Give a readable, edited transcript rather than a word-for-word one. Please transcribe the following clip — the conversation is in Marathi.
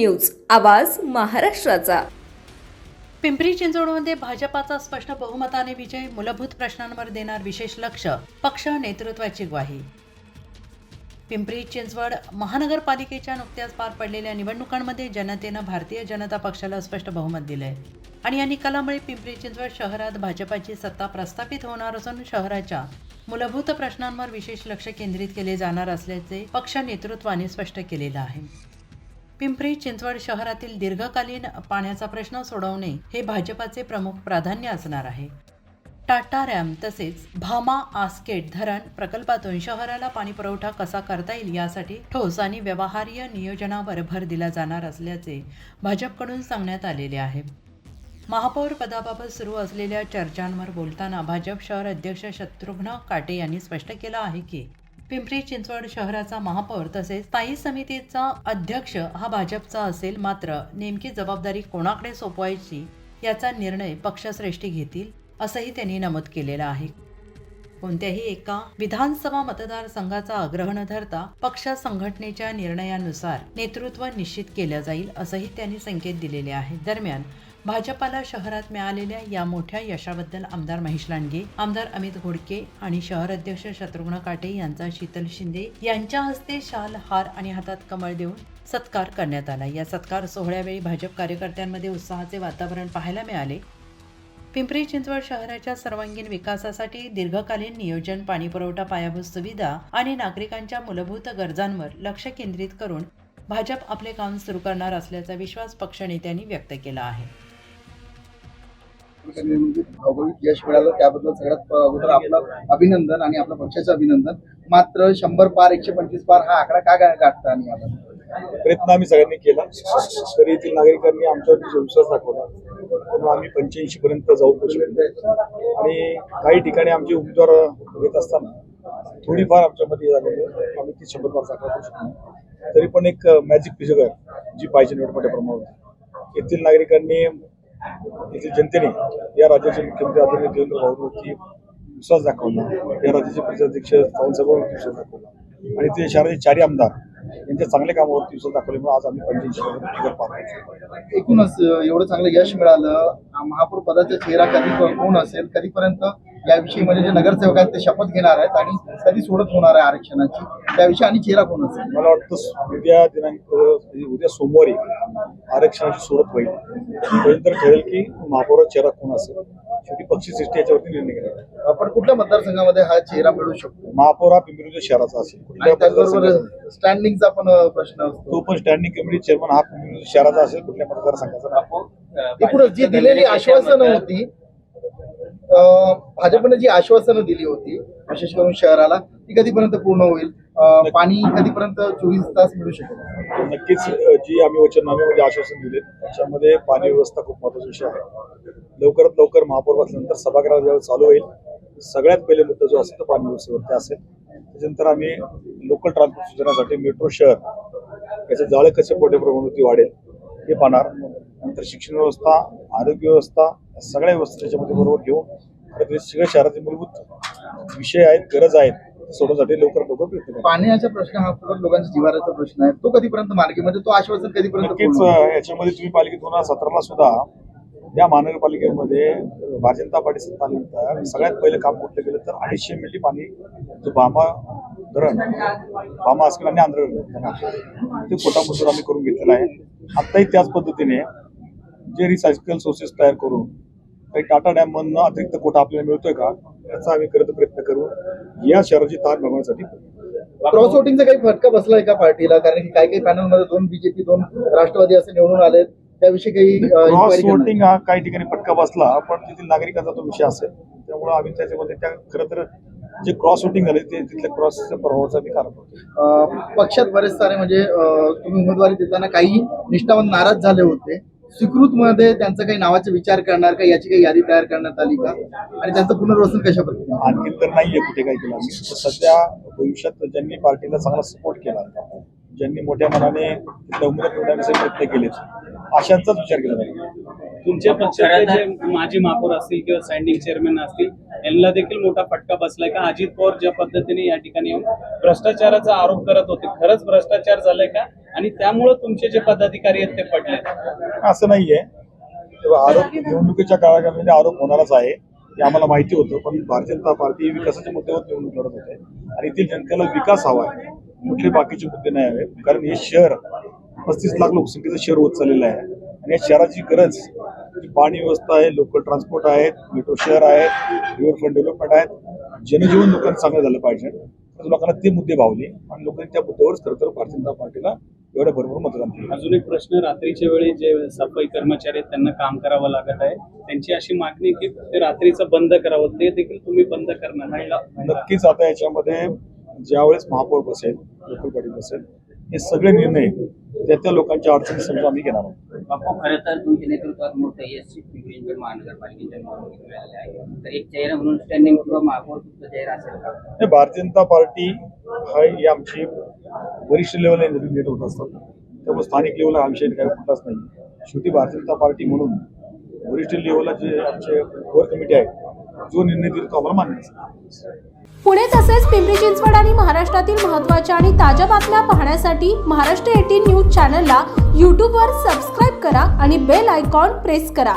न्यूज, आवाज महाराष्ट्राचा। पिंपरी चिंचवडमध्ये भाजपाचा स्पष्ट बहुमताने विजय, मूलभूत प्रश्नांवर देणार विशेष लक्ष, पक्ष नेतृत्वाची ग्वाही। पिंपरी चिंचवड महानगरपालिकेच्या नुकत्याच पार पडलेल्या निवडणुकांमध्ये जनतेनं भारतीय जनता पक्षाला स्पष्ट बहुमत दिलंय आणि या निकालामुळे पिंपरी चिंचवड शहरात भाजपाची सत्ता प्रस्थापित होणार असून शहराच्या मूलभूत प्रश्नांवर विशेष लक्ष केंद्रित केले जाणार असल्याचे पक्ष नेतृत्वाने स्पष्ट केलेलं आहे। पिंपरी चिंचवड शहरातील दीर्घकालीन पाण्याचा प्रश्न सोडवणे हे भाजपाचे प्रमुख प्राधान्य असणार आहे। टाटा रॅम तसेच भामा आस्केट धरण प्रकल्पातून शहराला पाणी पुरवठा कसा करता येईल यासाठी ठोस आणि व्यवहार्य नियोजनावर भर दिला जाणार असल्याचे भाजपकडून सांगण्यात आलेले आहे। महापौर पदाबाबत सुरू असलेल्या चर्चांवर बोलताना भाजप शहर अध्यक्ष शत्रुघ्न काटे यांनी स्पष्ट केलं आहे की पिंपरी चिंचवड शहराचा महापौर तसेच स्थायी समितीचा अध्यक्ष हा भाजपचा असेल, मात्र नेमकी जबाबदारी कोणाकडे सोपवायची याचा निर्णय पक्षश्रेष्ठी घेतील असंही त्यांनी नमूद केलेलं आहे। कोणत्याही एका विधानसभा मतदारसंघाचा आग्रह न धरता पक्ष संघटनेच्या निर्णयानुसार नेतृत्व निश्चित केलं जाईल असंही त्यांनी संकेत दिलेले आहेत। दरम्यान भाजपाला शहरात मिळालेल्या या मोठ्या यशाबद्दल आमदार महेश लांडगे, आमदार अमित घोडके आणि शहर अध्यक्ष शत्रुघ्न काटे यांचा शीतल शिंदे यांच्या हस्ते शाल, हार आणि हातात कमळ देऊन सत्कार करण्यात आला। या सत्कार सोहळ्यावेळी भाजप कार्यकर्त्यांमध्ये उत्साहाचे वातावरण पाहायला मिळाले। पिंपरी चिंचवड शहराच्या सर्वांगीण विकासासाठी दीर्घकालीन नियोजन, पाणीपुरवठा, पायाभूत सुविधा आणि नागरिकांच्या मूलभूत गरजांवर लक्ष केंद्रित करून भाजप आपले काम सुरू करणार असल्याचा विश्वास पक्षनेत्यांनी व्यक्त केला आहे। भौगोलिक यश मिळालं त्याबद्दल सगळ्यात अगोदर आपलं अभिनंदन आणि आपल्या पक्षाचं अभिनंदन। मात्र 100 पार 125 पार हा आकडा का गाठता आणि आपण प्रयत्न आम्ही सगळ्यांनी केला, तरी येथील नागरिकांनी आमच्यावर विश्वास दाखवला म्हणून आम्ही 85 पर्यंत जाऊ पोहोचलो आणि काही ठिकाणी आमचे उमेदवार येत असताना थोडीफार आमच्यामध्ये झालेली आम्ही ती 100 पार साकार करू शकतो। तरी पण एक मॅजिक फिगर जी पाहिजे मोठ्या प्रमाणावर येथील नागरिकांनी, येथील जनतेने या राज्याचे मुख्यमंत्री आदरणीय देवेंद्र फडणवीसवरती विश्वास दाखवला, या राज्याचे प्रदेशाध्यक्ष पवारसाहेबांवरती विश्वास दाखवला आणि ते शहराचे 4 आमदार यांच्या चांगल्या कामावरती विश्वास दाखवल्यामुळे आज आम्ही 85 फिगर पार। एकूणच एवढं चांगलं यश मिळालं, महापौर पदाचा चेहरा कधी कोण असेल, कधीपर्यंत याविषयी म्हणजे जे नगरसेवक आहेत ते शपथ घेणार आहेत आणि कधी सोडत होणार आहे आरक्षणाची, त्याविषयी आणि चेहरा कोण असेल? मला वाटतं उद्या सोमवारी आरक्षणाची सोडत होईल, त्यानंतर ठरेल की महापौराचा चेहरा कोण असेल। शेवटी पक्षश्रेष्ठी याच्यावरती निर्णय घेणार। आपण कुठल्या मतदारसंघामध्ये हा चेहरा मिळू शकतो? महापौर हा पिंपरी शहराचा असेल, त्याचबरोबर स्टँडिंगचा पण प्रश्न असतो, तो पण स्टँडिंग कमिटी चेअरमन हा पिंपरी शहराचा असेल, कुठल्या मतदारसंघाचा। एकूणच जी दिलेली आश्वासनं होती, भाजपने जी आश्वासनं दिली होती विशेष करून शहराला, ती कधीपर्यंत पूर्ण होईल? पाणी कधीपर्यंत 24 तास मिळू शकेल? नक्कीच जी आम्ही वचननाम्यामध्ये आश्वासन दिले त्याच्यामध्ये पाणी व्यवस्था खूप महत्त्वाचा विषय आहे। लवकरात लवकर महापौर बसल्यानंतर सभागृह जेव्हा चालू होईल सगळ्यात पहिले मुद्दा जो असेल तो पाणी व्यवस्थेवरती असेल। त्याच्यानंतर आम्ही लोकल ट्रान्सपोर्ट सुधारण्यासाठी मेट्रो शहर याचं जाळं कसे मोठ्या प्रमाणावरती वाढेल हे पाहणार। नंतर शिक्षण व्यवस्था, आरोग्य व्यवस्था, सगळ्या व्यवस्था त्याच्यामध्ये बरोबर घेऊन सगळ्या शहराचे मूलभूत विषय आहेत, गरज आहेत सोडवण्यासाठी लवकरात लवकर प्रयत्न करू। पाण्याचा प्रश्न हा खूप लोकांच्या जिव्हाळ्याचा प्रश्न आहे, तो कधीपर्यंत मार्गी म्हणजे तो आश्वासन कधीपर्यंत? नक्कीच याच्यामध्ये तुम्ही पालिकेत 2017ला सुद्धा या महानगरपालिकेमध्ये भारतीय जनता पार्टी सत्ता आल्यानंतर सगळ्यात पहिलं काम कुठलं केलं तर 250 मिली पाणी जो भामा धरण, भामा आस्केट आणि आंध्र ते कोटामधून आम्ही करून घेतलेलं आहे। आत्ताही त्याच पद्धतीने जे रिसायकल सोर्सेस तयार करून काही टाटा डॅम मधनं अतिरिक्त कोटा आपल्याला मिळतोय का याचा आम्ही करत प्रयत्न करू या शहराची ताण भागवण्यासाठी। क्रॉस वोटिंगचा काही फटका बसलाय का पार्टीला? कारण की काही पॅनलमध्ये 2 बीजेपी 2 राष्ट्रवादी असे निवडून आले, त्याविषयी काही क्रॉस वोटिंग हा काही ठिकाणी फटका बसला, पण तिथील नागरिकांचा तो विषय असेल त्यामुळे आम्ही त्याच्यामध्ये त्या खरं तर जे क्रॉस वोटिंग झाले ते तिथल्या क्रॉसच्या प्रभावाचा आम्ही कारण होतो। पक्षात बरेच सारे म्हणजे तुम्ही उमेदवारी देताना काही निष्ठावान नाराज झाले होते, स्वीकृत मध्ये त्यांचा काही नावाचा विचार करणार का, याची काही यादी तयार करण्यात आली का आणि त्यांचं पुनर्वसन कशा पद्धतीने? आणखी तर नाहीये कुठे काही केलं आम्ही। सध्या भविष्यात ज्यांनी पार्टीला चांगला सपोर्ट केला, ज्यांनी मोठ्या मनाने उमेदवार निवडण्याचे प्रयत्न केले अशांचाच विचार केला जाईल। तुमच्या पक्षाचे जे माजी महापौर असतील किंवा स्टँडिंग चेअरमॅन असतील यांना देखील मोठा फटका बसलाय का? अजित पवार ज्या पद्धतीने या ठिकाणी येऊन भ्रष्टाचाराचा आरोप करत होते, खरंच भ्रष्टाचार झालाय का? आणि त्यामुळे तुमचे जे पदाधिकारी आहेत ते पडले? असं नाहीये. तेव्हा आरोप निवडणुकीच्या काळामध्ये आरोप होणारच आहे हे आम्हाला माहिती होतं, पण भारतीय जनता पार्टी विकासाच्या मुद्द्यावर निवडणूक लढत होते आणि येथील जनतेला विकास हवा आहे, कुठले बाकीचे मुद्दे नाही हवे. कारण हे शहर 35 लाख लोकसंख्येचं शहर होत चाललेलं आहे आणि या शहराची गरज पाणी व्यवस्था आहे, लोकल ट्रान्सपोर्ट आहेत, मेट्रो शहर आहेत, रिव्हरफ्रंट डेव्हलपमेंट आहेत, जनजीवन लोकांना चांगलं झालं पाहिजे. तर लोकांना ते मुद्दे भावले आणि लोकांनी त्या मुद्द्यावरच खरं तर भारतीय जनता पार्टीला एवढ्या भरपूर मतदान केलं. अजून एक प्रश्न, रात्रीच्या वेळी जे सफाई कर्मचारी आहेत त्यांना काम करावं लागत आहे, त्यांची अशी मागणी की ते रात्रीचं बंद करावं, ते देखील तुम्ही बंद करणार नाही? नक्कीच आता याच्यामध्ये ज्यावेळेस महापौर बसेल, लोकल बॉडी बसेल, हे सगळे निर्णय त्या लोकांच्या अडचणी समजा आम्ही घेणार आहोत. बापू, खरं तर तुमच्या नेतृत्वात मोठं यश पिंपरी चिंचवड महानगरपालिकेच्या निवडणुकीत मिळाले आहे. तर एक चेहरा म्हणून स्टँडिंग किंवा महापौर चेहरा असेल का? हे भारतीय जनता पार्टी ही आमची वरिष्ठ लेवलला निर्णय होत असतात, त्यामुळे स्थानिक लेवलला हा विषय काही कुठलाच नाही. शेवटी भारतीय जनता पार्टी म्हणून वरिष्ठ लेवलला जे आमचे कोर कमिटी आहे, जो निर्णय दिला तो आम्हाला मान्य असेल. पुणे तसेच पिंपरी चिंचवड आणि महाराष्ट्रातील महत्त्वाच्या आणि ताज्या बातम्या पाहण्यासाठी महाराष्ट्र 18 न्यूज चॅनलला यूट्यूबवर सबस्क्राईब करा आणि बेल आयकॉन प्रेस करा.